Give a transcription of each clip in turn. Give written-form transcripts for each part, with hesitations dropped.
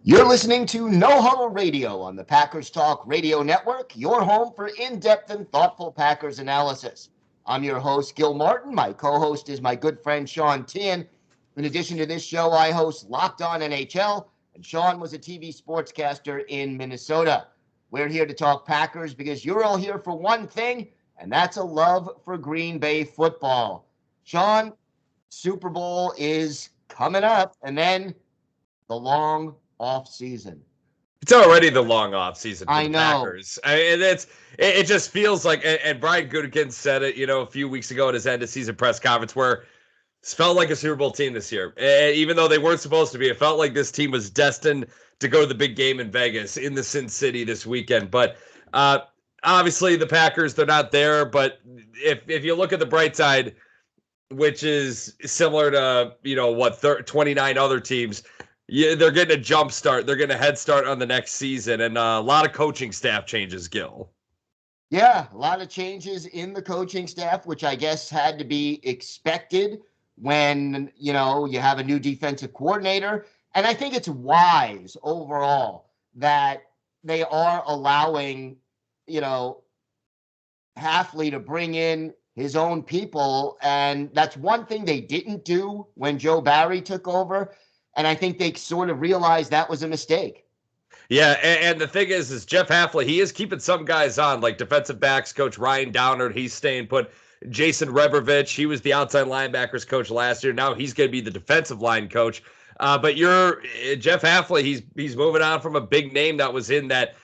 You're listening to No Huddle Radio on the Packers Talk Radio Network, your home for in-depth and thoughtful Packers analysis. I'm your host, Gil Martin. My co-host is my good friend, Sean Tien. In addition to this show, I host Locked On NHL, and Sean was a TV sportscaster in Minnesota. We're here to talk Packers because you're all here for one thing, and that's a love for Green Bay football. Sean, Super Bowl is coming up, and then the long off season. It's already the long off season for I the know. Packers. It just feels like, and Brian Gutekunst said it, a few weeks ago at his end of season press conference, where it felt like a Super Bowl team this year. And even though they weren't supposed to be, it felt like this team was destined to go to the big game in Vegas, in the Sin City this weekend. But obviously the Packers, they're not there. But if you look at the bright side, which is similar to 29 other teams. Yeah, they're getting a jump start. They're getting a head start on the next season, and a lot of coaching staff changes, Gil. Yeah, a lot of changes in the coaching staff, which I guess had to be expected when, you have a new defensive coordinator. And I think it's wise overall that they are allowing, Hafley to bring in his own people. And that's one thing they didn't do when Joe Barry took over. And I think they sort of realized that was a mistake. Yeah, and the thing is Jeff Hafley, he is keeping some guys on, like defensive backs coach Ryan Downard. He's staying put. Jason Rebrovich, he was the outside linebackers coach last year. Now he's going to be the defensive line coach. But Jeff Hafley, he's moving on from a big name that was in that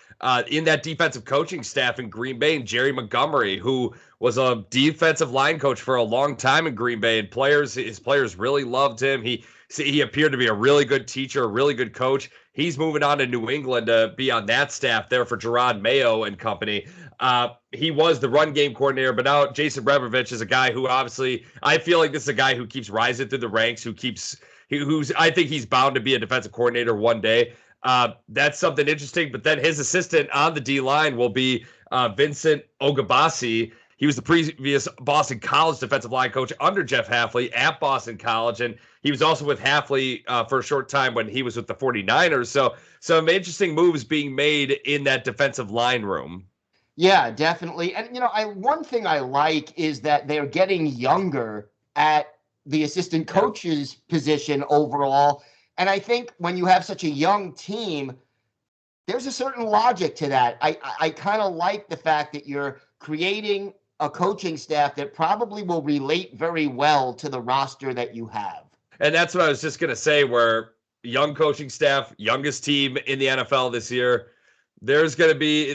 defensive coaching staff in Green Bay, and Jerry Montgomery, who was a defensive line coach for a long time in Green Bay, and his players really loved him. He appeared to be a really good teacher, a really good coach. He's moving on to New England to be on that staff there for Gerard Mayo and company. He was the run game coordinator, but now Jason Rebrovich is a guy who obviously, I feel like this is a guy who keeps rising through the ranks, I think he's bound to be a defensive coordinator one day. That's something interesting. But then his assistant on the D-line will be Vincent Ogabasi. He was the previous Boston College defensive line coach under Jeff Hafley at Boston College, and he was also with Hafley for a short time when he was with the 49ers. So some interesting moves being made in that defensive line room. Yeah, definitely. And, one thing I like is that they're getting younger at the assistant coach's position overall. And I think when you have such a young team, there's a certain logic to that. I kind of like the fact that you're creating a coaching staff that probably will relate very well to the roster that you have. And that's what I was just going to say, where young coaching staff, youngest team in the NFL this year, there's going to be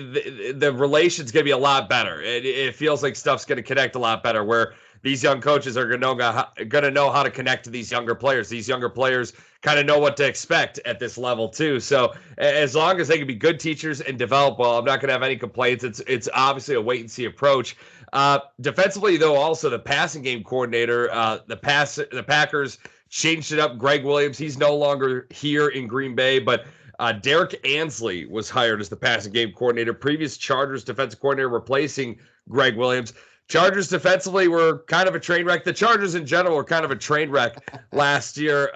the relation's going to be a lot better. It feels like stuff's going to connect a lot better, where these young coaches are going to know how to connect to these younger players. These younger players kind of know what to expect at this level too. So as long as they can be good teachers and develop well, I'm not going to have any complaints. It's obviously a wait and see approach. Defensively, though, also the passing game coordinator, the Packers changed it up. Greg Williams, he's no longer here in Green Bay, but Derek Ansley was hired as the passing game coordinator, previous Chargers defensive coordinator, replacing Greg Williams. Chargers defensively were kind of a train wreck. The Chargers in general were kind of a train wreck last year.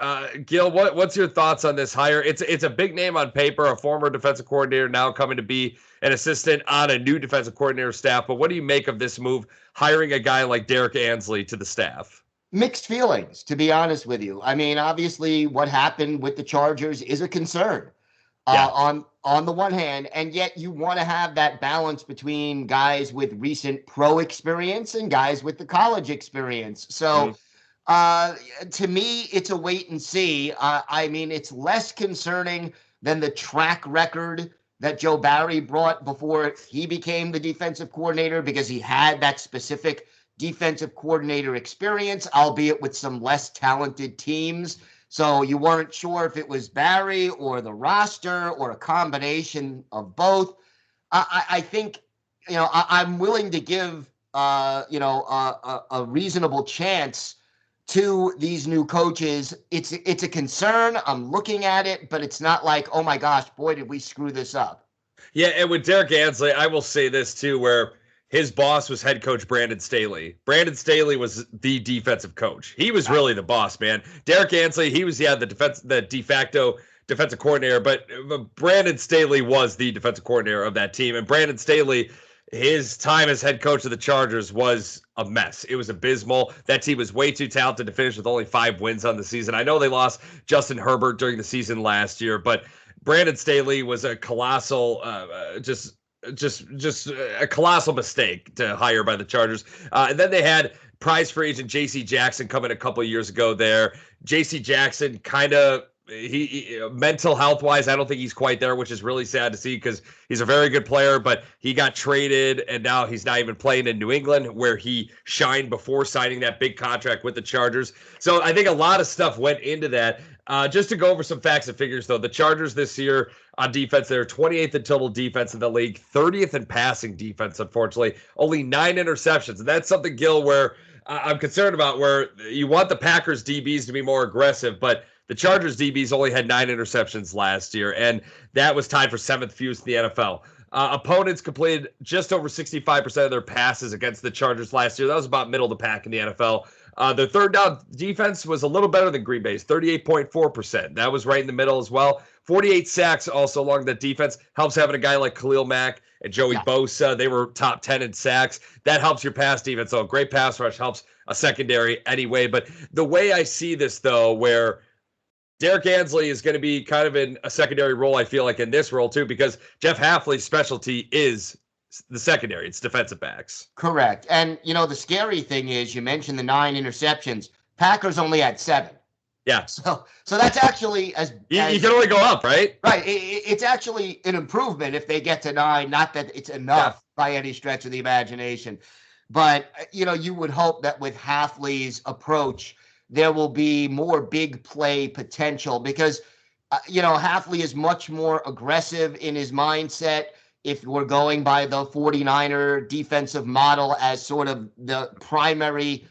Gil, what's your thoughts on this hire? It's a big name on paper, a former defensive coordinator now coming to be an assistant on a new defensive coordinator staff. But what do you make of this move, hiring a guy like Derek Ansley to the staff? Mixed feelings, to be honest with you. I mean, obviously what happened with the Chargers is a concern. On the one hand, and yet you want to have that balance between guys with recent pro experience and guys with the college experience. So to me, it's a wait and see. I mean, it's less concerning than the track record that Joe Barry brought before he became the defensive coordinator, because he had that specific defensive coordinator experience, albeit with some less talented teams. So you weren't sure if it was Barry or the roster or a combination of both. I think, I'm willing to give, a reasonable chance to these new coaches. It's a concern. I'm looking at it, but it's not like, oh my gosh, boy, did we screw this up. Yeah, and with Derek Ansley, I will say this too, where his boss was head coach Brandon Staley. Brandon Staley was the defensive coach. He was really the boss, man. Derek Ansley, he was the de facto defensive coordinator, but Brandon Staley was the defensive coordinator of that team. And Brandon Staley, his time as head coach of the Chargers was a mess. It was abysmal. That team was way too talented to finish with only 5 wins on the season. I know they lost Justin Herbert during the season last year, but Brandon Staley was a colossal, just a colossal mistake to hire by the Chargers. And then they had prize free agent J.C. Jackson come in a couple of years ago there. J.C. Jackson kind of, he mental health wise, I don't think he's quite there, which is really sad to see because he's a very good player, but he got traded and now he's not even playing in New England where he shined before signing that big contract with the Chargers. So I think a lot of stuff went into that. Just to go over some facts and figures, though, the Chargers this year on defense, they're 28th in total defense in the league, 30th in passing defense, unfortunately, only 9 interceptions. And that's something, Gil, where I'm concerned about, where you want the Packers DBs to be more aggressive, but the Chargers DBs only had 9 interceptions last year, and that was tied for 7th fewest in the NFL. Opponents completed just over 65% of their passes against the Chargers last year. That was about middle of the pack in the NFL. Their third down defense was a little better than Green Bay's, 38.4%. That was right in the middle as well. 48 sacks also along that defense. Helps having a guy like Khalil Mack and Joey Bosa. They were top 10 in sacks. That helps your pass defense. So great pass rush helps a secondary anyway. But the way I see this, though, where Derek Ansley is going to be kind of in a secondary role, I feel like, in this role, too, because Jeff Hafley's specialty is the secondary. It's defensive backs. Correct. And, the scary thing is you mentioned the 9 interceptions. Packers only had 7. Yeah. So that's actually you can only go up, right? Right. It's actually an improvement if they get to 9. Not that it's enough by any stretch of the imagination. But, you would hope that with Hafley's approach, there will be more big play potential because, Hafley is much more aggressive in his mindset. If we're going by the 49er defensive model as sort of the primary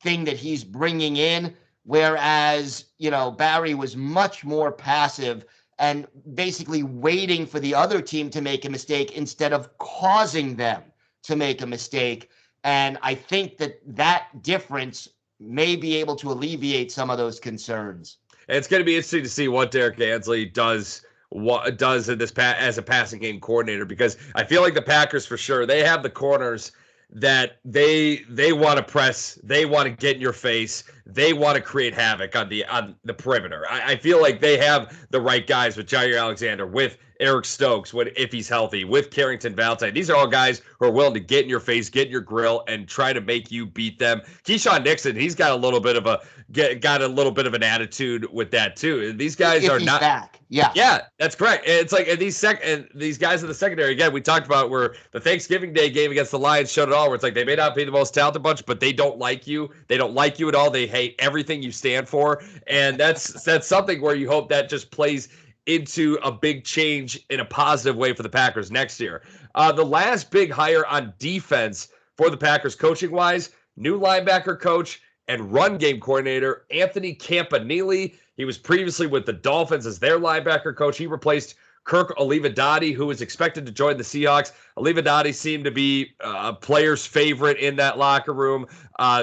thing that he's bringing in, whereas, Barry was much more passive and basically waiting for the other team to make a mistake instead of causing them to make a mistake. And I think that difference may be able to alleviate some of those concerns. It's going to be interesting to see what Derek Ansley does in this as a passing game coordinator, because I feel like the Packers, for sure, they have the corners that they want to press, they want to get in your face, they want to create havoc on the perimeter. I feel like they have the right guys with Jair Alexander, with Eric Stokes, if he's healthy, with Carrington Valentine. These are all guys who are willing to get in your face, get in your grill, and try to make you beat them. Keyshawn Nixon, he's got a little bit of an attitude with that too. These guys are not back. Yeah, that's correct. It's like these guys in the secondary, again, we talked about where the Thanksgiving Day game against the Lions showed it all, where it's like they may not be the most talented bunch, but they don't like you. They don't like you at all. They hate everything you stand for. And that's something where you hope that just plays into a big change in a positive way for the Packers next year. The last big hire on defense for the Packers coaching-wise, new linebacker coach and run game coordinator, Anthony Campanile. He was previously with the Dolphins as their linebacker coach. He replaced Kirk Olivadotti, who was expected to join the Seahawks. Olivadotti seemed to be a player's favorite in that locker room.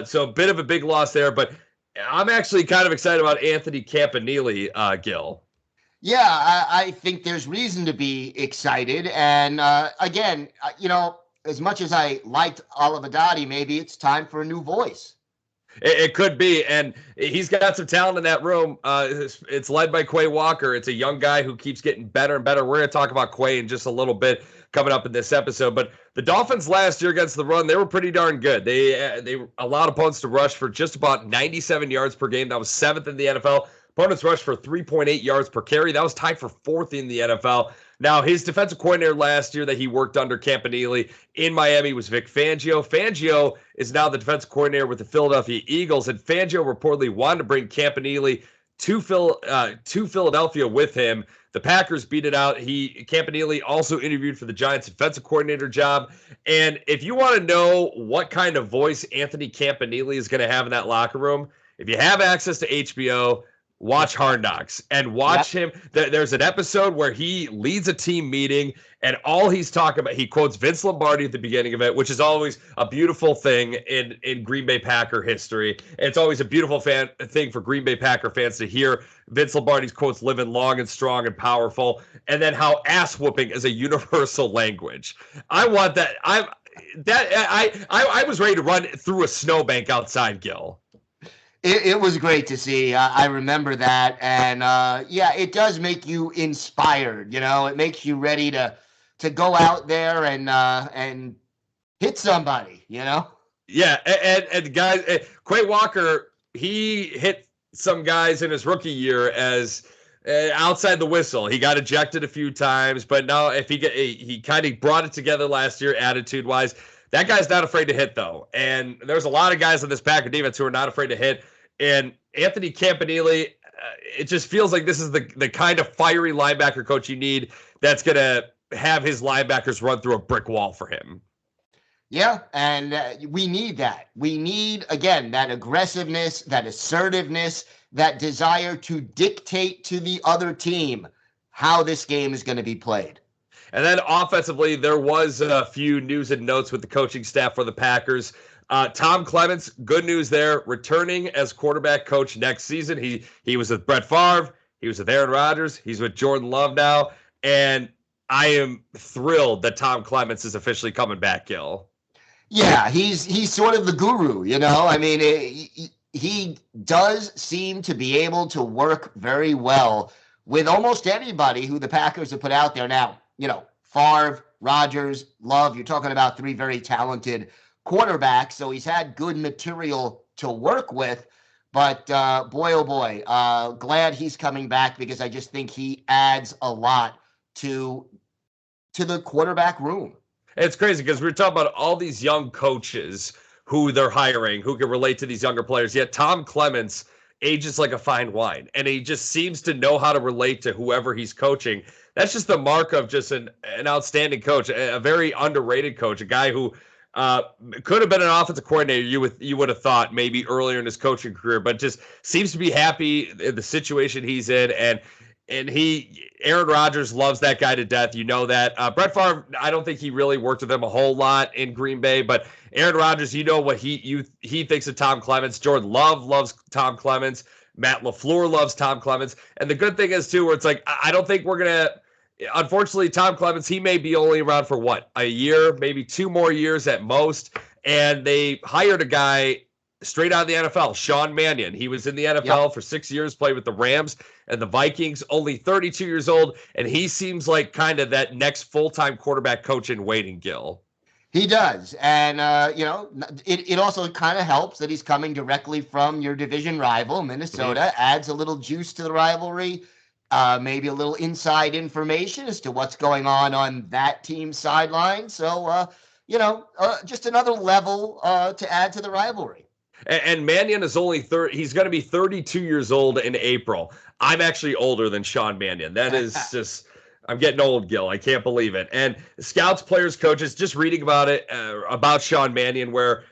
So a bit of a big loss there, but I'm actually kind of excited about Anthony Campanile, Gil. Yeah, I think there's reason to be excited. And again, as much as I liked Olivadotti, maybe it's time for a new voice. It could be, and he's got some talent in that room. It's led by Quay Walker. It's a young guy who keeps getting better and better. We're going to talk about Quay in just a little bit coming up in this episode. But the Dolphins last year against the run, they were pretty darn good. They allowed opponents to rush for just about 97 yards per game. That was 7th in the NFL. Opponents rushed for 3.8 yards per carry. That was tied for 4th in the NFL. Now, his defensive coordinator last year that he worked under Campanile in Miami was Vic Fangio. Fangio is now the defensive coordinator with the Philadelphia Eagles, and Fangio reportedly wanted to bring Campanile to Philadelphia with him. The Packers beat it out. Campanile also interviewed for the Giants defensive coordinator job. And if you want to know what kind of voice Anthony Campanile is going to have in that locker room, if you have access to HBO, watch Hard Knocks and watch him. There's an episode where he leads a team meeting and all he's talking about, he quotes Vince Lombardi at the beginning of it, which is always a beautiful thing in Green Bay Packer history. And it's always a beautiful thing for Green Bay Packer fans to hear Vince Lombardi's quotes living long and strong and powerful. And then how ass whooping is a universal language. I want that. I was ready to run through a snowbank outside, Gil. It was great to see. I remember that. And it does make you inspired. It makes you ready to go out there and hit somebody, Yeah. And guys, Quay Walker, he hit some guys in his rookie year as outside the whistle. He got ejected a few times, but now he kind of brought it together last year attitude wise. That guy's not afraid to hit, though. And there's a lot of guys in this Packer defense who are not afraid to hit. And Anthony Campanile, it just feels like this is the kind of fiery linebacker coach you need that's going to have his linebackers run through a brick wall for him. Yeah, and we need that. We need, again, that aggressiveness, that assertiveness, that desire to dictate to the other team how this game is going to be played. And then offensively, there was a few news and notes with the coaching staff for the Packers. Tom Clements, good news there, returning as quarterback coach next season. He was with Brett Favre. He was with Aaron Rodgers. He's with Jordan Love now. And I am thrilled that Tom Clements is officially coming back, Gil. Yeah, he's sort of the guru, I mean, he does seem to be able to work very well with almost anybody who the Packers have put out there now. Favre, Rodgers, Love, you're talking about three very talented quarterbacks, so he's had good material to work with. But boy, oh boy, glad he's coming back because I just think he adds a lot to the quarterback room. It's crazy because we're talking about all these young coaches who they're hiring, who can relate to these younger players. Yet Tom Clements ages like a fine wine, and he just seems to know how to relate to whoever he's coaching. That's just the mark of just an outstanding coach, a very underrated coach, a guy who could have been an offensive coordinator, you would have thought maybe earlier in his coaching career, but just seems to be happy in the situation he's in. And Aaron Rodgers loves that guy to death. You know that. Brett Favre, I don't think he really worked with him a whole lot in Green Bay, but Aaron Rodgers, you know what he thinks of Tom Clements. Jordan Love loves Tom Clements. Matt LaFleur loves Tom Clements. And the good thing is, too, where it's like, I don't think we're going to, unfortunately, Tom Clements, he may be only around for what, a year, maybe 2 more years at most. And they hired a guy straight out of the NFL, Sean Mannion. He was in the NFL for 6 years, played with the Rams and the Vikings, only 32 years old. And he seems like kind of that next full-time quarterback coach in waiting, Gil. He does. And, it also kind of helps that he's coming directly from your division rival, Minnesota, adds a little juice to the rivalry. Maybe a little inside information as to what's going on that team's sideline. So, just another level to add to the rivalry. And Mannion is only he's going to be 32 years old in April. I'm actually older than Sean Mannion. That is just, I'm getting old, Gil. I can't believe it. And scouts, players, coaches, just reading about it, about Sean Mannion, where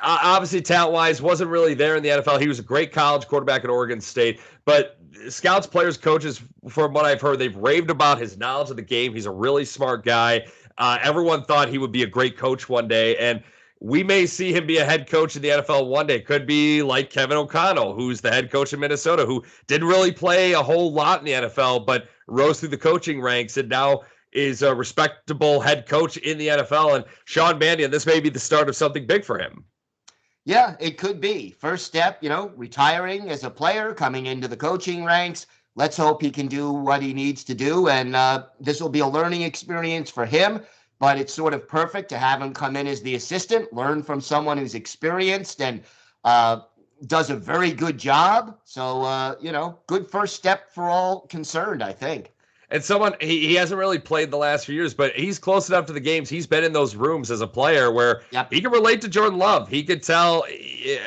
obviously talent-wise wasn't really there in the NFL. He was a great college quarterback at Oregon State, but scouts, players, coaches, from what I've heard, they've raved about his knowledge of the game. He's a really smart guy. Everyone thought he would be a great coach one day, and we may see him be a head coach in the NFL one day. Could be like Kevin O'Connell, who's the head coach in Minnesota, who didn't really play a whole lot in the NFL, but rose through the coaching ranks and now is a respectable head coach in the NFL. And Sean Mannion, this may be the start of something big for him. Yeah, it could be. First step, retiring as a player, coming into the coaching ranks. Let's hope he can do what he needs to do. And this will be a learning experience for him. But it's sort of perfect to have him come in as the assistant, learn from someone who's experienced and does a very good job. So, good first step for all concerned, I think. And someone, he hasn't really played the last few years, but he's close enough to the games. He's been in those rooms as a player where he can relate to Jordan Love. He could tell,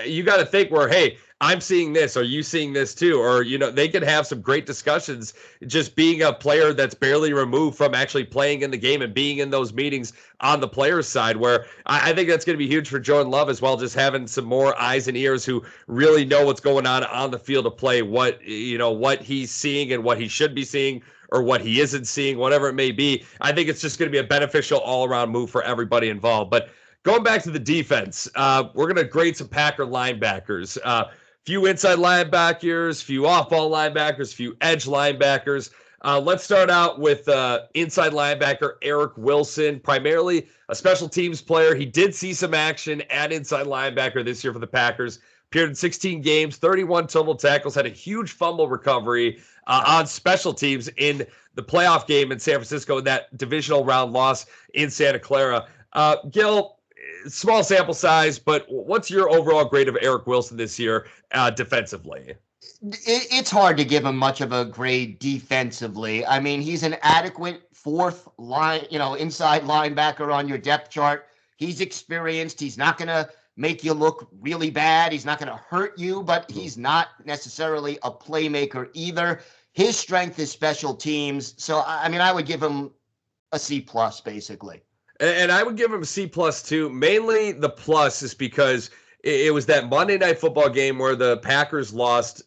you got to think where, hey, I'm seeing this. Are you seeing this too? Or, they could have some great discussions just being a player that's barely removed from actually playing in the game and being in those meetings on the player's side, where I think that's going to be huge for Jordan Love as well, just having some more eyes and ears who really know what's going on the field of play, what he's seeing and what he should be seeing, or what he isn't seeing, whatever it may be. I think it's just going to be a beneficial all-around move for everybody involved. But going back to the defense, we're going to grade some Packer linebackers. Few inside linebackers, few off-ball linebackers, few edge linebackers. Let's start out with inside linebacker Eric Wilson, primarily a special teams player. He did see some action at inside linebacker this year for the Packers. Appeared in 16 games, 31 total tackles, had a huge fumble recovery on special teams in the playoff game in San Francisco, in that divisional round loss in Santa Clara. Gil, small sample size, but what's your overall grade of Eric Wilson this year defensively? It's hard to give him much of a grade defensively. I mean, he's an adequate fourth line, inside linebacker on your depth chart. He's experienced. He's not going to make you look really bad. He's not going to hurt you, but he's not necessarily a playmaker either. His strength is special teams. So, I mean, I would give him a C plus, basically. And I would give him a C plus too. Mainly the plus is because it was that Monday Night Football game where the Packers lost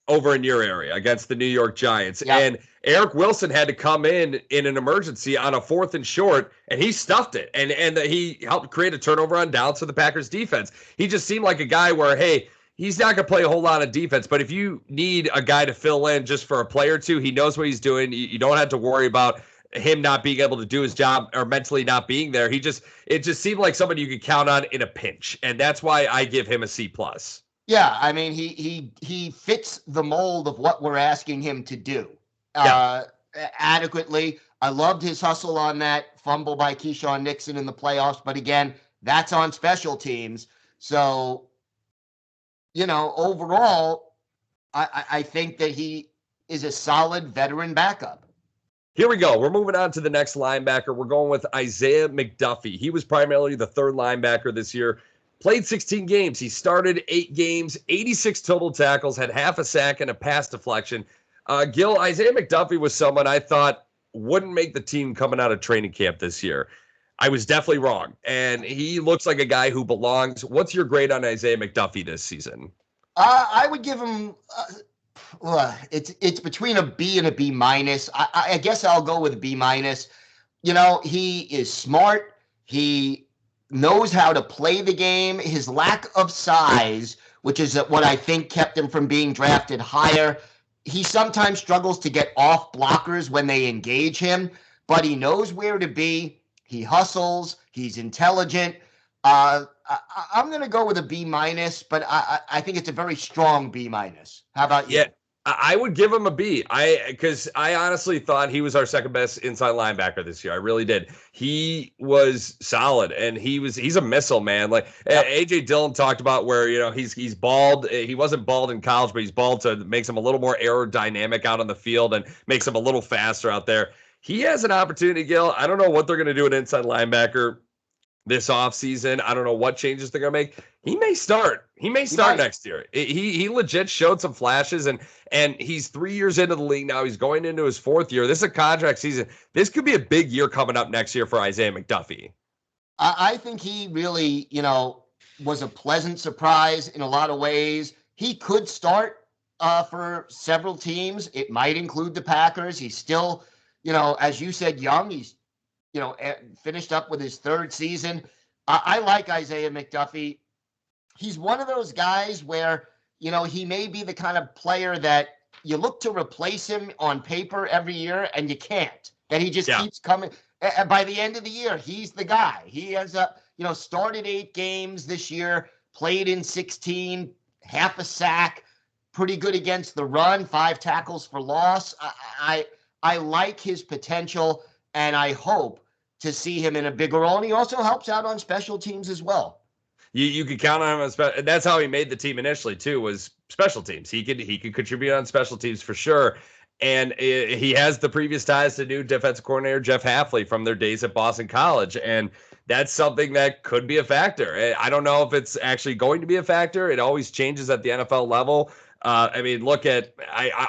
over in your area against the New York Giants. Yep. And Eric Wilson had to come in an emergency on a 4th and short, and he stuffed it. And he helped create a turnover on downs for the Packers defense. He just seemed like a guy where, hey, he's not going to play a whole lot of defense, but if you need a guy to fill in just for a play or two, he knows what he's doing. You don't have to worry about him not being able to do his job or mentally not being there. It just seemed like somebody you could count on in a pinch. And that's why I give him a C plus. Yeah, I mean, he fits the mold of what we're asking him to do adequately. I loved his hustle on that fumble by Keyshawn Nixon in the playoffs, but again, that's on special teams. So, overall, I think that he is a solid veteran backup. Here we go. We're moving on to the next linebacker. We're going with Isaiah McDuffie. He was primarily the third linebacker this year. Played 16 games. He started 8 games, 86 total tackles, had half a sack and a pass deflection. Gil, Isaiah McDuffie was someone I thought wouldn't make the team coming out of training camp this year. I was definitely wrong, and he looks like a guy who belongs. What's your grade on Isaiah McDuffie this season? I would give him it's between a B and a B minus. I guess I'll go with a B minus. He is smart. He knows how to play the game. His lack of size, which is what I think kept him from being drafted higher. He sometimes struggles to get off blockers when they engage him, but he knows where to be. He hustles. He's intelligent. I'm going to go with a B minus, but I think it's a very strong B minus. How about you? Yeah. I would give him a B. Because I honestly thought he was our second best inside linebacker this year. I really did. He was solid, and he's a missile, man. Like AJ Dillon talked about, where he's bald. He wasn't bald in college, but he's bald, so it makes him a little more aerodynamic out on the field and makes him a little faster out there. He has an opportunity, Gil. I don't know what they're going to do at inside linebacker this offseason. I don't know what changes they're going to make. He may start. He may start next year. He legit showed some flashes, and he's 3 years into the league now. He's going into his 4th year. This is a contract season. This could be a big year coming up next year for Isaiah McDuffie. I think he really, was a pleasant surprise in a lot of ways. He could start for several teams. It might include the Packers. He's still, as you said, young. He's finished up with his 3rd season. I like Isaiah McDuffie. He's one of those guys where, he may be the kind of player that you look to replace him on paper every year and you can't. That he just keeps coming. By the end of the year, he's the guy. He has, started 8 games this year, played in 16, half a sack, pretty good against the run, 5 tackles for loss. I like his potential, and I hope to see him in a bigger role. And he also helps out on special teams as well. You could count on him. That's how he made the team initially too, was special teams. He could contribute on special teams for sure. And he has the previous ties to new defensive coordinator Jeff Hafley from their days at Boston College. And that's something that could be a factor. I don't know if it's actually going to be a factor. It always changes at the NFL level. I mean, look at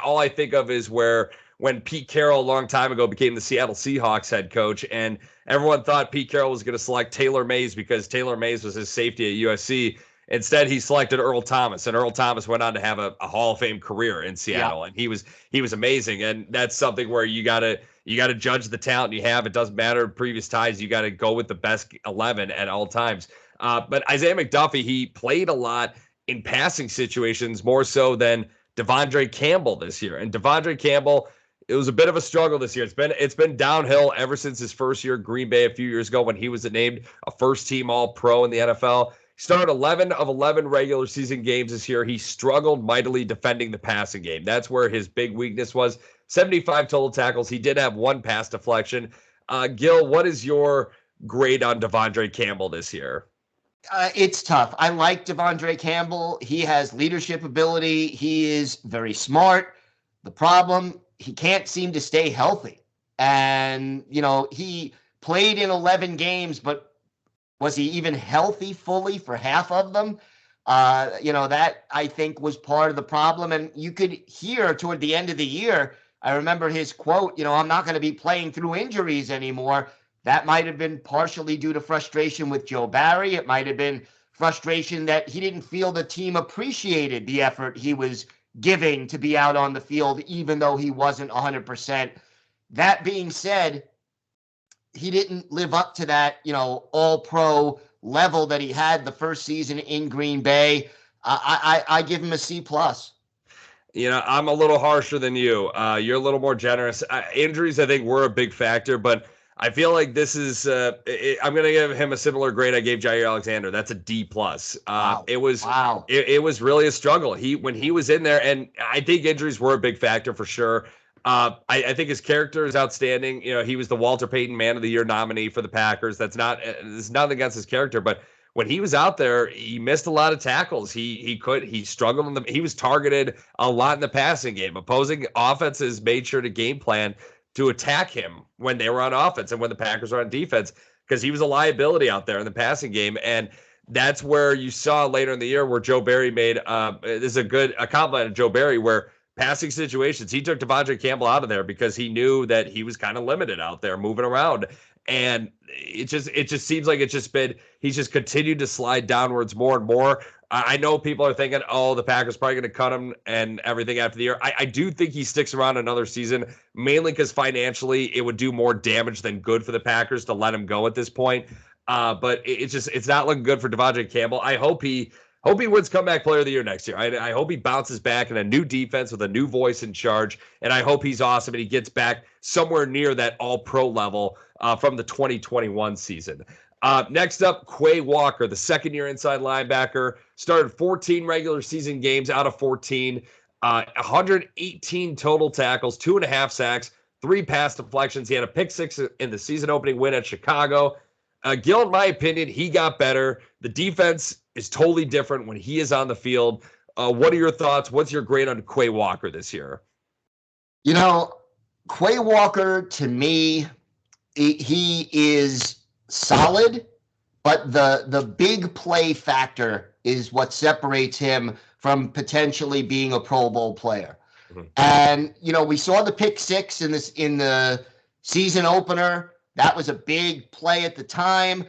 all I think of is when Pete Carroll a long time ago became the Seattle Seahawks head coach, and everyone thought Pete Carroll was going to select Taylor Mays because Taylor Mays was his safety at USC. Instead, he selected Earl Thomas, and Earl Thomas went on to have a Hall of Fame career in Seattle, and he was amazing. And that's something where you gotta judge the talent you have. It doesn't matter previous ties; you got to go with the best 11 at all times. But Isaiah McDuffie, he played a lot in passing situations more so than Devondre Campbell this year. And Devondre Campbell, it was a bit of a struggle this year. It's been downhill ever since his first year at Green Bay a few years ago when he was named a first-team All-Pro in the NFL. He started 11 of 11 regular season games this year. He struggled mightily defending the passing game. That's where his big weakness was. 75 total tackles. He did have one pass deflection. Gil, what is your grade on Devondre Campbell this year? It's tough. I like Devondre Campbell. He has leadership ability. He is very smart. The problem, he can't seem to stay healthy. And, he played in 11 games, but was he even healthy fully for half of them? That I think was part of the problem. And you could hear toward the end of the year, I remember his quote, I'm not going to be playing through injuries anymore. That might have been partially due to frustration with Joe Barry. It might have been frustration that he didn't feel the team appreciated the effort he was giving to be out on the field, even though he wasn't 100%. That being said, he didn't live up to that, all-pro level that he had the first season in Green Bay. I give him a C+. I'm a little harsher than you. You're a little more generous. Injuries, I think, were a big factor, but I feel like this is. I'm going to give him a similar grade I gave Jair Alexander. That's a D+. Wow. It was. Wow. It was really a struggle. When he was in there, and I think injuries were a big factor for sure. I think his character is outstanding. He was the Walter Payton Man of the Year nominee for the Packers. There's nothing against his character, but when he was out there, he missed a lot of tackles. He struggled he was targeted a lot in the passing game. Opposing offenses made sure to game plan to attack him when they were on offense and when the Packers were on defense, because he was a liability out there in the passing game. And that's where you saw later in the year where Joe Barry made this is a compliment of Joe Barry, where passing situations, he took Devondre Campbell out of there because he knew that he was kind of limited out there moving around. And it just seems like he's just continued to slide downwards more and more. I know people are thinking, the Packers probably going to cut him and everything after the year. I do think he sticks around another season, mainly because financially it would do more damage than good for the Packers to let him go at this point. But it's not looking good for Devondre Campbell. I hope he wins Comeback Player of the Year next year. I hope he bounces back in a new defense with a new voice in charge, and I hope he's awesome and he gets back somewhere near that all-pro level from the 2021 season. Next up, Quay Walker, the second-year inside linebacker, started 14 regular season games out of 14, 118 total tackles, 2.5 sacks, 3 pass deflections. He had a pick six in the season-opening win at Chicago. Gil, in my opinion, he got better. The defense is totally different when he is on the field. What are your thoughts? What's your grade on Quay Walker this year? Quay Walker, to me, he is solid, but the big play factor is what separates him from potentially being a Pro Bowl player. Mm-hmm. And we saw the pick six in the season opener. That was a big play at the time.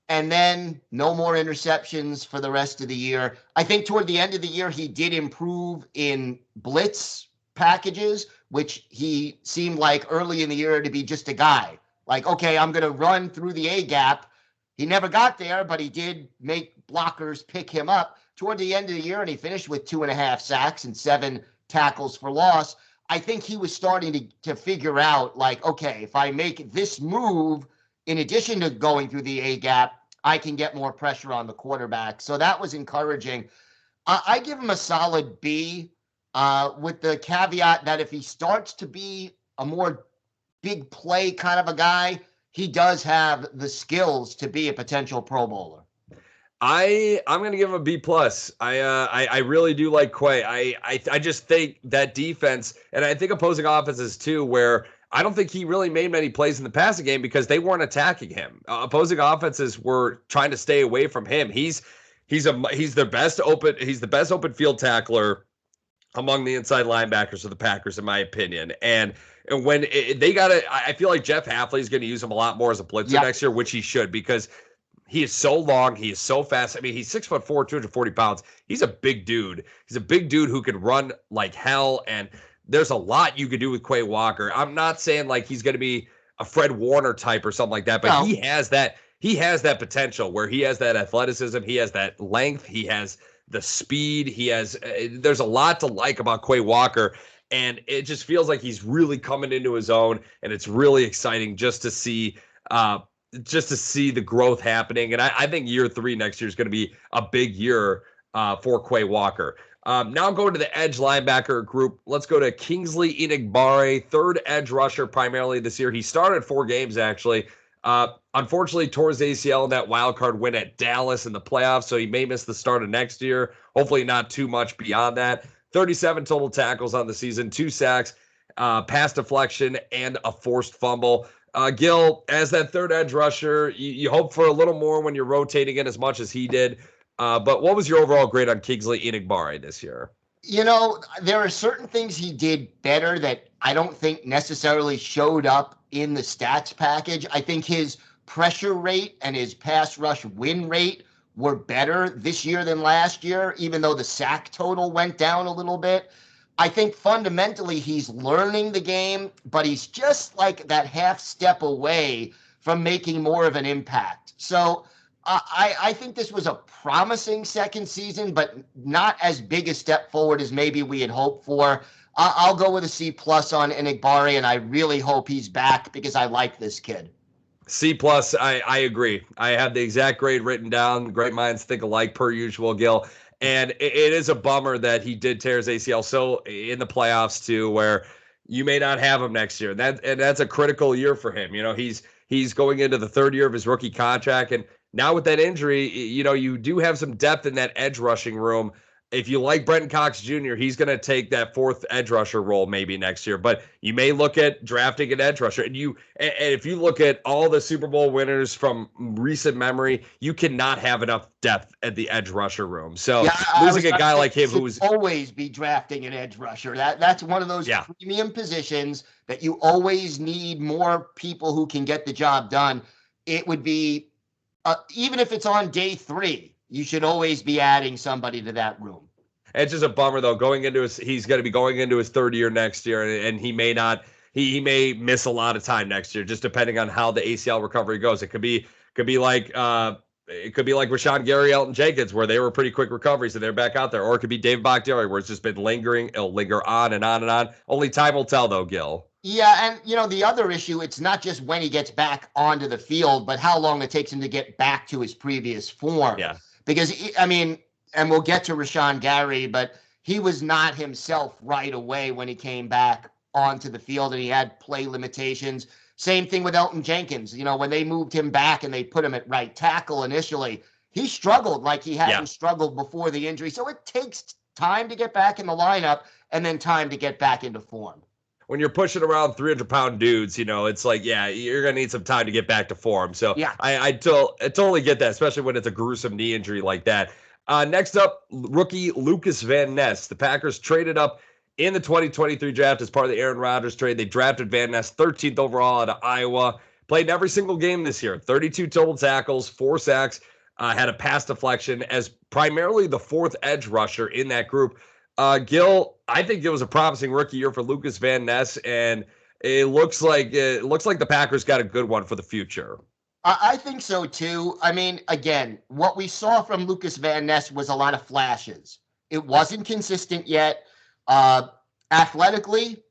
And then no more interceptions for the rest of the year. I think toward the end of the year, he did improve in blitz packages, which he seemed like early in the year to be just a guy. Like, okay, I'm going to run through the A gap. He never got there, but he did make blockers pick him up toward the end of the year, and he finished with 2.5 sacks and 7 tackles for loss. I think he was starting to figure out, like, okay, if I make this move, in addition to going through the A gap, I can get more pressure on the quarterback. So that was encouraging. I give him a solid B, with the caveat that if he starts to be a more big play kind of a guy, he does have the skills to be a potential Pro Bowler. I'm going to give him a B+. I really do like Quay. I just think that defense, and I think opposing offenses too, where I don't think he really made many plays in the passing game because they weren't attacking him. Opposing offenses were trying to stay away from him. He's the best open field tackler among the inside linebackers of the Packers, in my opinion. And when they got to, I feel like Jeff Hafley is going to use him a lot more as a blitzer next year, which he should, because he is so long. He is so fast. I mean, he's 6'4", 240 pounds. He's a big dude. He's a big dude who can run like hell. And there's a lot you could do with Quay Walker. I'm not saying like he's going to be a Fred Warner type or something like that, but he has that. He has that potential where he has that athleticism. He has that length. He has the speed. He has. There's a lot to like about Quay Walker, and it just feels like he's really coming into his own, and it's really exciting just to see. Just to see the growth happening. And I think year 3 next year is going to be a big year for Quay Walker. Now I'm going to the edge linebacker group. Let's go to Kingsley Enagbare, third edge rusher primarily this year. He started 4 games, actually. Unfortunately, tore his ACL in that wild card win at Dallas in the playoffs, so he may miss the start of next year. Hopefully not too much beyond that. 37 total tackles on the season, 2 sacks, pass deflection, and a forced fumble. Gil, as that third edge rusher, you hope for a little more when you're rotating in as much as he did. But what was your overall grade on Kingsley Enagbare this year? You know, there are certain things he did better that I don't think necessarily showed up in the stats package. I think his pressure rate and his pass rush win rate were better this year than last year, even though the sack total went down a little bit. I think fundamentally he's learning the game, but he's just like that half step away from making more of an impact. So I think this was a promising second season, but not as big a step forward as maybe we had hoped for. I'll go with a C+ on Enagbare, and I really hope he's back because I like this kid. C+, I agree. I have the exact grade written down. Great minds think alike per usual, Gil. And it is a bummer that he did tear his ACL so in the playoffs too, where you may not have him next year. And that's a critical year for him. You know, he's going into the 3rd year of his rookie contract, and now with that injury, you know, you do have some depth in that edge rushing room. If you like Brenton Cox Jr., he's going to take that 4th edge rusher role maybe next year. But you may look at drafting an edge rusher. And if you look at all the Super Bowl winners from recent memory, you cannot have enough depth at the edge rusher room. So losing a guy like him who was always be drafting an edge rusher. That's one of those premium positions that you always need more people who can get the job done. It would be even if it's on day 3. You should always be adding somebody to that room. It's just a bummer, though. He's going to be going into his 3rd year next year, and he may not. He may miss a lot of time next year, just depending on how the ACL recovery goes. It could be like Rashawn Gary, Elton Jenkins, where they were pretty quick recoveries and they're back out there, or it could be Dave Bakhtiari, where it's just been lingering. It'll linger on and on and on. Only time will tell, though, Gil. Yeah, and, you know, the other issue, it's not just when he gets back onto the field, but how long it takes him to get back to his previous form. Yeah. Because, I mean, and we'll get to Rashawn Gary, but he was not himself right away when he came back onto the field, and he had play limitations. Same thing with Elton Jenkins. You know, when they moved him back and they put him at right tackle initially, he struggled like he hadn't struggled before the injury. So it takes time to get back in the lineup and then time to get back into form. When you're pushing around 300-pound dudes, you know, it's like, you're going to need some time to get back to form. So I totally get that, especially when it's a gruesome knee injury like that. Next up, rookie Lucas Van Ness. The Packers traded up in the 2023 draft as part of the Aaron Rodgers trade. They drafted Van Ness 13th overall out of Iowa. Played in every single game this year. 32 total tackles, 4 sacks, had a pass deflection as primarily the 4th edge rusher in that group. Gil, I think it was a promising rookie year for Lucas Van Ness, and it looks like the Packers got a good one for the future. I think so too. I mean, again, what we saw from Lucas Van Ness was a lot of flashes. It wasn't consistent yet. Athletically,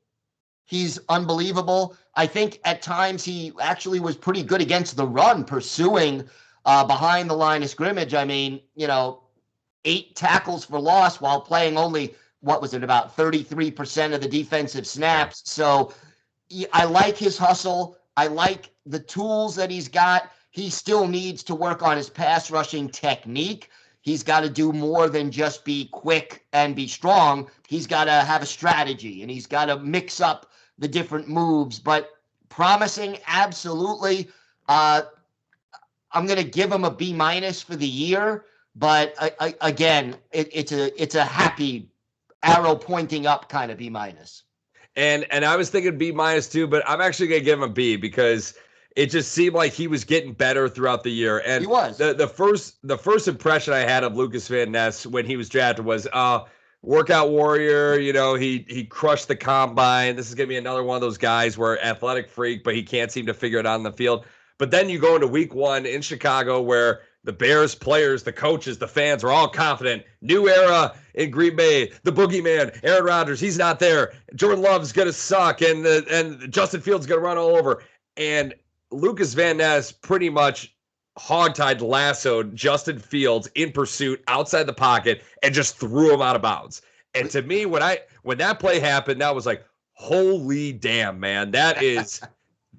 he's unbelievable. I think at times he actually was pretty good against the run, pursuing behind the line of scrimmage. I mean, you know, 8 tackles for loss while playing only, what was it, about 33% of the defensive snaps. So I like his hustle. I like the tools that he's got. He still needs to work on his pass rushing technique. He's got to do more than just be quick and be strong. He's got to have a strategy, and he's got to mix up the different moves. But promising, absolutely. I'm going to give him a B minus for the year, but again, it's a happy arrow pointing up kind of B minus. And I was thinking B minus too, but I'm actually gonna give him a B because it just seemed like he was getting better throughout the year. And he was. The first impression I had of Lucas Van Ness when he was drafted was workout warrior. You know, he crushed the combine. This is gonna be another one of those guys where athletic freak, but he can't seem to figure it out on the field. But then you go into week 1 in Chicago where the Bears players, the coaches, the fans are all confident. New era in Green Bay. The boogeyman, Aaron Rodgers, he's not there. Jordan Love's going to suck, and Justin Fields going to run all over. And Lucas Van Ness pretty much hogtied, lassoed Justin Fields in pursuit outside the pocket and just threw him out of bounds. And to me, when that play happened, that was like, holy damn, man, that's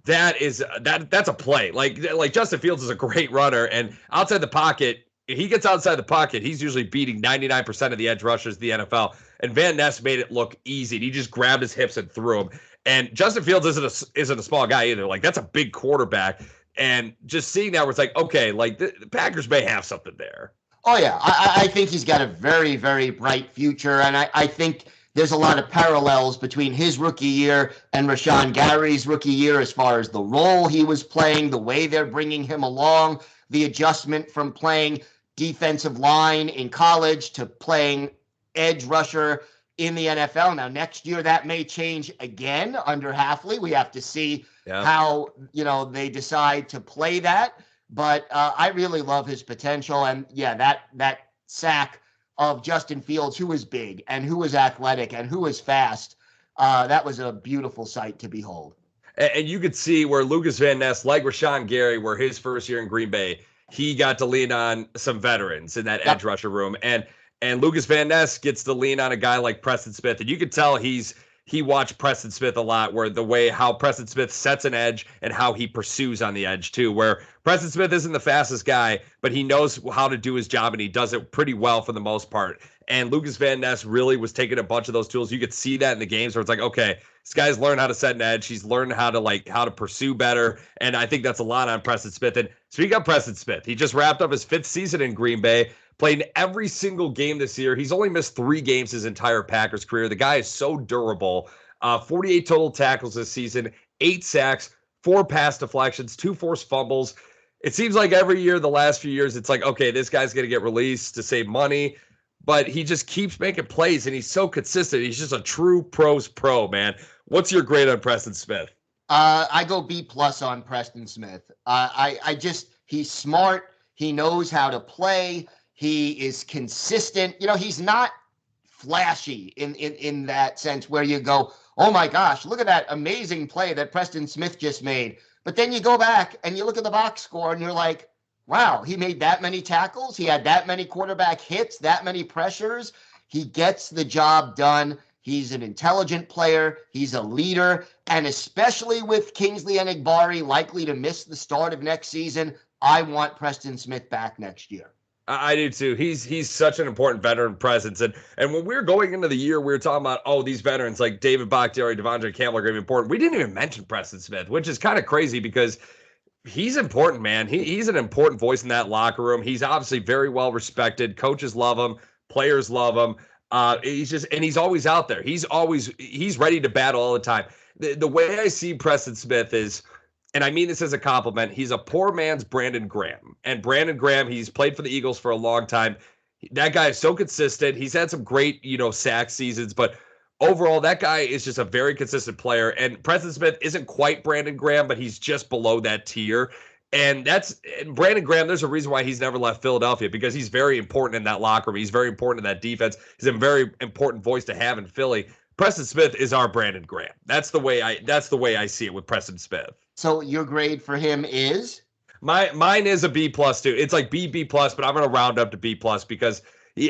a play. Like Justin Fields is a great runner, and outside the pocket, he gets outside the pocket, he's usually beating 99% of the edge rushers in the NFL. And Van Ness made it look easy. He just grabbed his hips and threw him. And Justin Fields isn't a small guy either. Like, that's a big quarterback. And just seeing that, where it's like, okay, like the Packers may have something there. Oh yeah, I think he's got a very, very bright future, and I think there's a lot of parallels between his rookie year and Rashawn Gary's rookie year as far as the role he was playing, the way they're bringing him along, the adjustment from playing defensive line in college to playing edge rusher in the NFL. Now, next year that may change again under Hafley. We have to see how they decide to play that. But I really love his potential, and that sack of Justin Fields, who was big and who was athletic and who was fast. That was a beautiful sight to behold. And you could see where Lucas Van Ness, like Rashawn Gary, where his first year in Green Bay, he got to lean on some veterans in that edge rusher room. And Lucas Van Ness gets to lean on a guy like Preston Smith. And you could tell he watched Preston Smith a lot, where the way how Preston Smith sets an edge and how he pursues on the edge too, where Preston Smith isn't the fastest guy, but he knows how to do his job, and he does it pretty well for the most part. And Lucas Van Ness really was taking a bunch of those tools. You could see that in the games where it's like, okay, this guy's learned how to set an edge. He's learned how to pursue better. And I think that's a lot on Preston Smith. And speaking of Preston Smith, he just wrapped up his 5th season in Green Bay, played in every single game this year. He's only missed 3 games his entire Packers career. The guy is so durable. 48 total tackles this season, 8 sacks, 4 pass deflections, 2 forced fumbles. It seems like every year, the last few years, it's like, okay, this guy's going to get released to save money, but he just keeps making plays, and he's so consistent. He's just a true pros pro, man. What's your grade on Preston Smith? I go B plus on Preston Smith. He's smart. He knows how to play. He is consistent. He's not flashy in that sense where you go, oh my gosh, look at that amazing play that Preston Smith just made. But then you go back and you look at the box score and you're like, wow, he made that many tackles. He had that many quarterback hits, that many pressures. He gets the job done. He's an intelligent player. He's a leader. And especially with Kingsley Enagbari likely to miss the start of next season, I want Preston Smith back next year. I do too. He's such an important veteran presence. And when we were going into the year, we were talking about, these veterans like David Bakhtiari, Devondre Campbell are going to be important. We didn't even mention Preston Smith, which is kind of crazy because he's important, man. He's an important voice in that locker room. He's obviously very well respected. Coaches love him. Players love him. He's always out there. He's ready to battle all the time. The way I see Preston Smith is, and I mean this as a compliment, he's a poor man's Brandon Graham. And Brandon Graham, he's played for the Eagles for a long time. That guy is so consistent. He's had some great, sack seasons, but overall, that guy is just a very consistent player. And Preston Smith isn't quite Brandon Graham, but he's just below that tier. And Brandon Graham, there's a reason why he's never left Philadelphia, because he's very important in that locker room. He's very important in that defense. He's a very important voice to have in Philly. Preston Smith is our Brandon Graham. That's the way I see it with Preston Smith. So your grade for him is? Mine is a B plus too. It's like B plus, but I'm going to round up to B plus because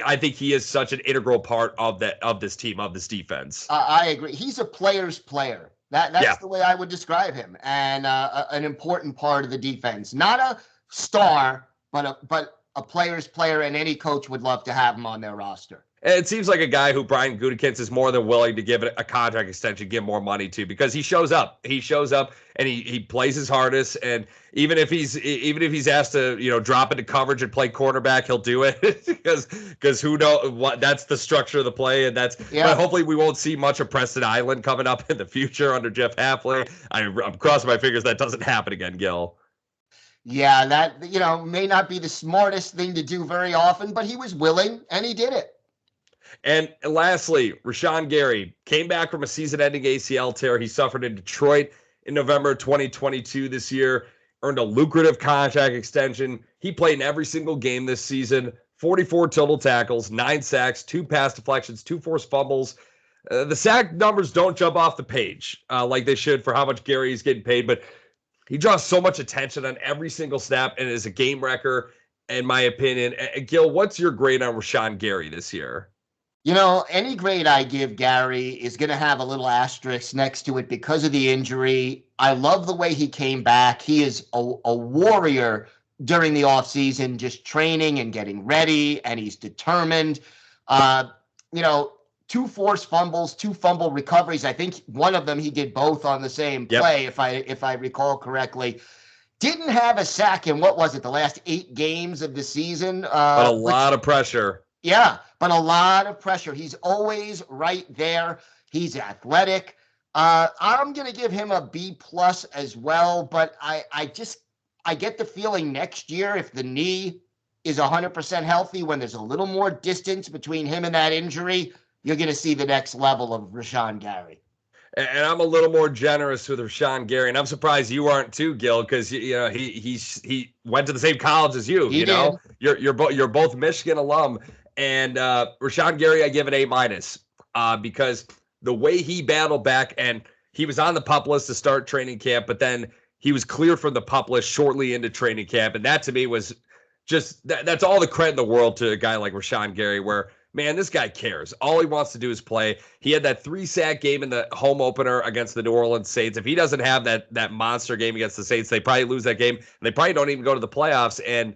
I think he is such an integral part of this team, of this defense. I agree. He's a player's player. That's the way I would describe him, and an important part of the defense. Not a star, but a player's player, and any coach would love to have him on their roster. And it seems like a guy who Brian Gutekunst is more than willing to give a contract extension, give more money to, because he shows up. He shows up and he plays his hardest. And even if he's asked to drop into coverage and play quarterback, he'll do it because who knows what, that's the structure of the play, and that's. Yeah. But hopefully we won't see much of Preston Island coming up in the future under Jeff Hafley. I'm crossing my fingers that doesn't happen again, Gil. Yeah, that may not be the smartest thing to do very often, but he was willing and he did it. And lastly, Rashawn Gary came back from a season-ending ACL tear he suffered in Detroit in November 2022 this year, earned a lucrative contract extension. He played in every single game this season, 44 total tackles, 9 sacks, 2 pass deflections, 2 forced fumbles. The sack numbers don't jump off the page like they should for how much Gary is getting paid, but he draws so much attention on every single snap and is a game wrecker, in my opinion. Gil, what's your grade on Rashawn Gary this year? Any grade I give Gary is going to have a little asterisk next to it because of the injury. I love the way he came back. He is a warrior during the offseason, just training and getting ready, and he's determined. 2 forced fumbles, 2 fumble recoveries. I think one of them he did both on the same play, if I recall correctly. Didn't have a sack in, what was it, the last 8 games of the season? But a lot of pressure. Yeah, but a lot of pressure. He's always right there. He's athletic. I'm going to give him a B+ as well, but I get the feeling next year, if the knee is 100% healthy, when there's a little more distance between him and that injury, you're going to see the next level of Rashawn Gary. And I'm a little more generous with Rashawn Gary, and I'm surprised you aren't too, Gil, because he went to the same college as you. He did. You're both Michigan alum. And Rashawn Gary, I give an A- because the way he battled back, and he was on the PUP list to start training camp, but then he was cleared from the PUP list shortly into training camp. And that to me was just, that's all the credit in the world to a guy like Rashawn Gary, where, man, this guy cares. All he wants to do is play. He had that 3-sack game in the home opener against the New Orleans Saints. If he doesn't have that monster game against the Saints, they probably lose that game. And they probably don't even go to the playoffs. And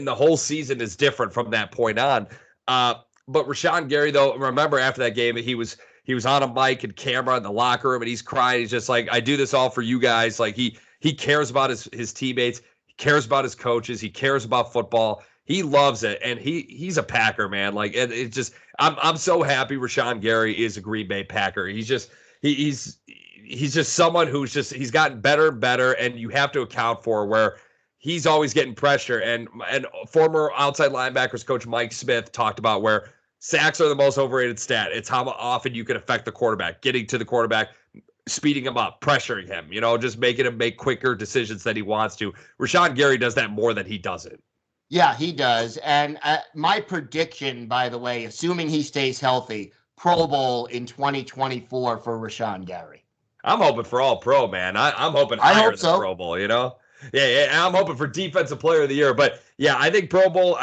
the whole season is different from that point on. But Rashawn Gary, though, remember after that game, he was on a mic and camera in the locker room, and he's crying. He's just like, I do this all for you guys. Like he cares about his teammates. He cares about his coaches. He cares about football. He loves it, and he's a Packer, man. Like it just, I'm so happy Rashawn Gary is a Green Bay Packer. He's just someone he's gotten better and better, and you have to account for where he's always getting pressure. And former outside linebackers coach Mike Smith talked about where sacks are the most overrated stat. It's how often you can affect the quarterback, getting to the quarterback, speeding him up, pressuring him, just making him make quicker decisions than he wants to. Rashawn Gary does that more than he doesn't. Yeah, he does. And my prediction, by the way, assuming he stays healthy, Pro Bowl in 2024 for Rashawn Gary. I'm hoping for all pro, man. I'm hoping higher than Pro Bowl, Yeah, I'm hoping for Defensive Player of the Year. But, yeah, I think Pro Bowl,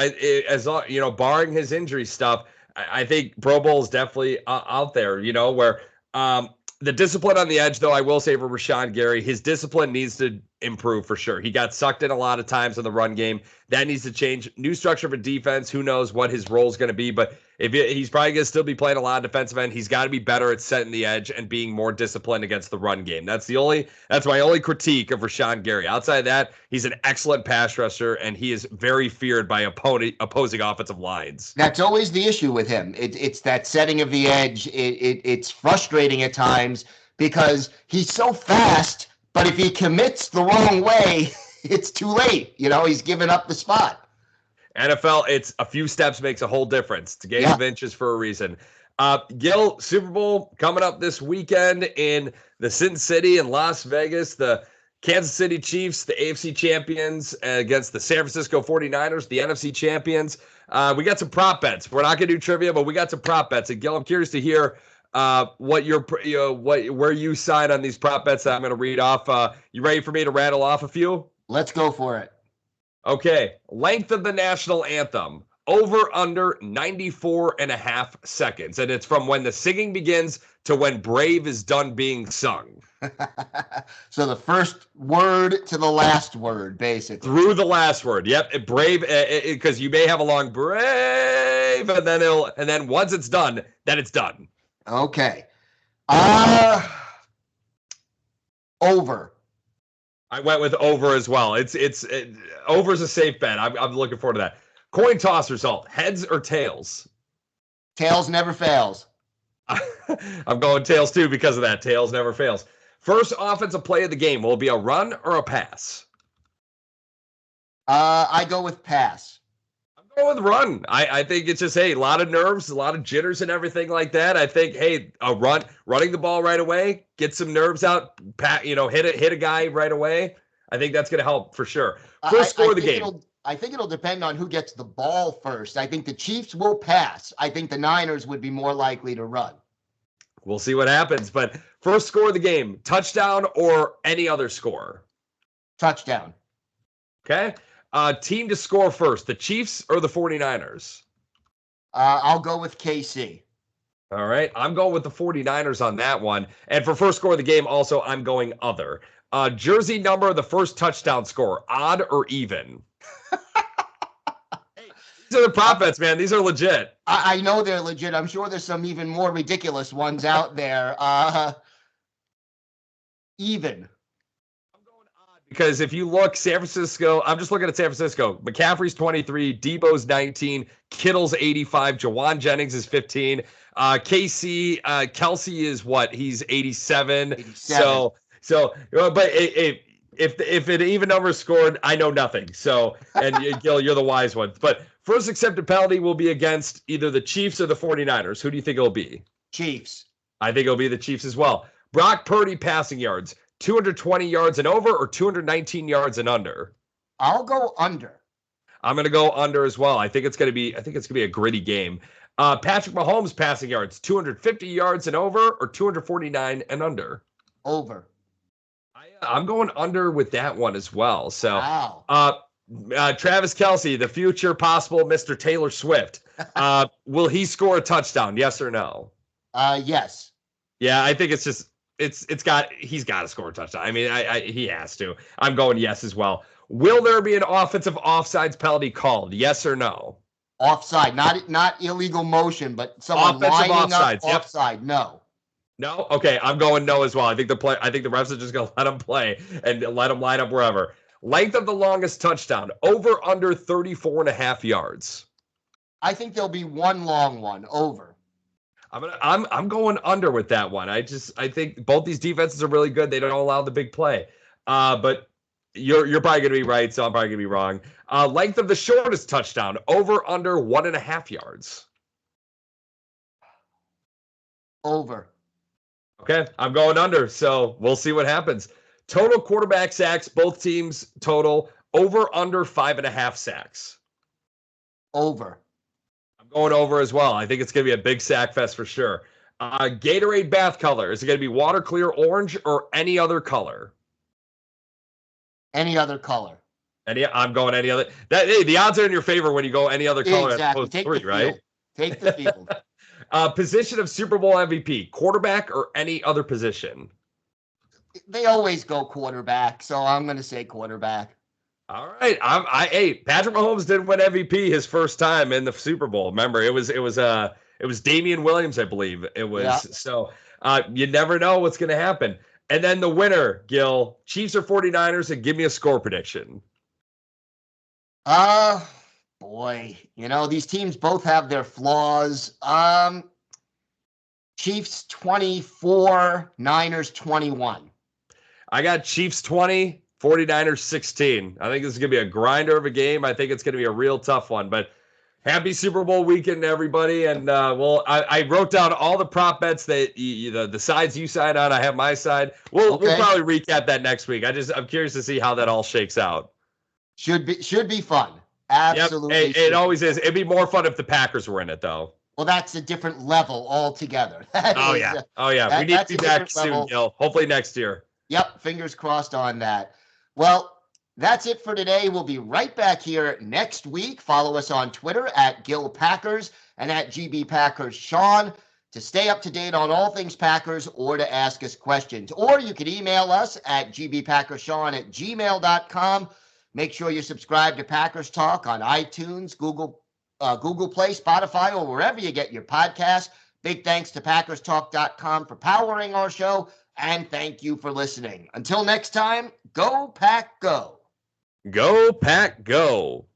barring his injury stuff, I think Pro Bowl is definitely out there, where the discipline on the edge, though, I will say for Rashawn Gary, his discipline needs to improve for sure. He got sucked in a lot of times in the run game. That needs to change. New structure for defense. Who knows what his role is going to be, but he's probably going to still be playing a lot of defensive end. He's got to be better at setting the edge and being more disciplined against the run game. That's my only critique of Rashawn Gary. Outside of that, he's an excellent pass rusher, and he is very feared by opposing offensive lines. That's always the issue with him. It's that setting of the edge. It's frustrating at times because he's so fast, but if he commits the wrong way, it's too late. He's given up the spot. NFL, it's a few steps makes a whole difference. It's a game of inches for a reason. Gil, Super Bowl coming up this weekend in the Sin City in Las Vegas. The Kansas City Chiefs, the AFC champions, against the San Francisco 49ers, the NFC champions. We got some prop bets. We're not going to do trivia, but we got some prop bets. And Gil, I'm curious to hear where you sign on these prop bets that I'm going to read off. You ready for me to rattle off a few? Let's go for it. Okay. Length of the national anthem, over under 94.5 seconds. And it's from when the singing begins to when Brave is done being sung. So the first word to the last word, basically. Through the last word. Yep. Brave, because you may have a long brave, and then once it's done, then it's done. Okay. Over. I went with over as well. Over is a safe bet. I'm looking forward to that. Coin toss result: heads or tails? Tails never fails. I'm going tails too because of that. Tails never fails. First offensive play of the game, will it be a run or a pass? I go with pass. I'm going with run. I think it's just, hey, a lot of nerves, a lot of jitters and everything like that. I think, hey, running the ball right away, get some nerves out, hit a guy right away. I think that's going to help for sure. First score of the game. I think it'll depend on who gets the ball first. I think the Chiefs will pass. I think the Niners would be more likely to run. We'll see what happens. But first score of the game, touchdown or any other score? Touchdown. Okay. Team to score first, the Chiefs or the 49ers? I'll go with KC. All right. I'm going with the 49ers on that one. And for first score of the game, also, I'm going other. Jersey number, the first touchdown score, odd or even? These are the prop bets, man. These are legit. I know they're legit. I'm sure there's some even more ridiculous ones out there. Even. I'm going odd because if you look, San Francisco, I'm just looking at San Francisco. McCaffrey's 23, Debo's 19, Kittle's 85, Jawan Jennings is 15. Kelsey is what? He's 87. 87. So, but if it even number scored, I know nothing. So, and Gil, you're the wise one. But first accepted penalty will be against either the Chiefs or the 49ers. Who do you think it'll be? Chiefs. I think it'll be the Chiefs as well. Brock Purdy passing yards, 220 yards and over or 219 yards and under? I'll go under. I'm going to go under as well. I think it's going to be a gritty game. Patrick Mahomes passing yards, 250 yards and over or 249 and under? Over. I'm going under with that one as well. So, wow. Travis Kelce, the future possible Mr. Taylor Swift, will he score a touchdown? Yes or no? Yes. Yeah, I think he's got to score a touchdown. I mean, he has to. I'm going yes as well. Will there be an offensive offsides penalty called? Yes or no? Offside, not illegal motion, but someone offensive lining offsides, up offside. No. No? Okay, I'm going no as well. I think the refs are just going to let them play and let them line up wherever. Length of the longest touchdown, over under 34.5 yards. I think there'll be one long one, over. I'm going under with that one. I think both these defenses are really good. They don't allow the big play. But you're probably going to be right, so I'm probably going to be wrong. Length of the shortest touchdown, over under 1.5 yards. Over. Okay, I'm going under, so we'll see what happens. Total quarterback sacks, both teams total, over under 5.5 sacks. Over. I'm going over as well. I think it's going to be a big sack fest for sure. Gatorade bath color, is it going to be water, clear, orange, or any other color? Any other color. I'm going any other. The odds are in your favor when you go any other color as opposed to three, right? Take the field. Position of Super Bowl MVP, quarterback or any other position? They always go quarterback, so I'm going to say quarterback. All right. Patrick Mahomes didn't win MVP his first time in the Super Bowl. Remember, it was Damian Williams, I believe. It was. Yeah. So you never know what's going to happen. And then the winner, Gil, Chiefs or 49ers, and give me a score prediction. Boy, these teams both have their flaws. Chiefs 24, Niners 21. I got Chiefs 20, 49ers 16. I think this is going to be a grinder of a game. I think it's going to be a real tough one. But happy Super Bowl weekend, everybody. And I wrote down all the prop bets that the sides you side on. I have my side. We'll probably recap that next week. I'm curious to see how that all shakes out. Should be fun. Absolutely. Yep. It always is. It'd be more fun if the Packers were in it, though. Well, that's a different level altogether. We need to be back soon, Gil. Hopefully next year. Yep. Fingers crossed on that. Well, that's it for today. We'll be right back here next week. Follow us on Twitter at Gil Packers and at GB Packers Sean. to stay up to date on all things Packers or to ask us questions. Or you can email us at gbpackerssean@gmail.com. Make sure you subscribe to Packers Talk on iTunes, Google Play, Spotify, or wherever you get your podcasts. Big thanks to PackersTalk.com for powering our show, and thank you for listening. Until next time, go Pack Go. Go Pack Go.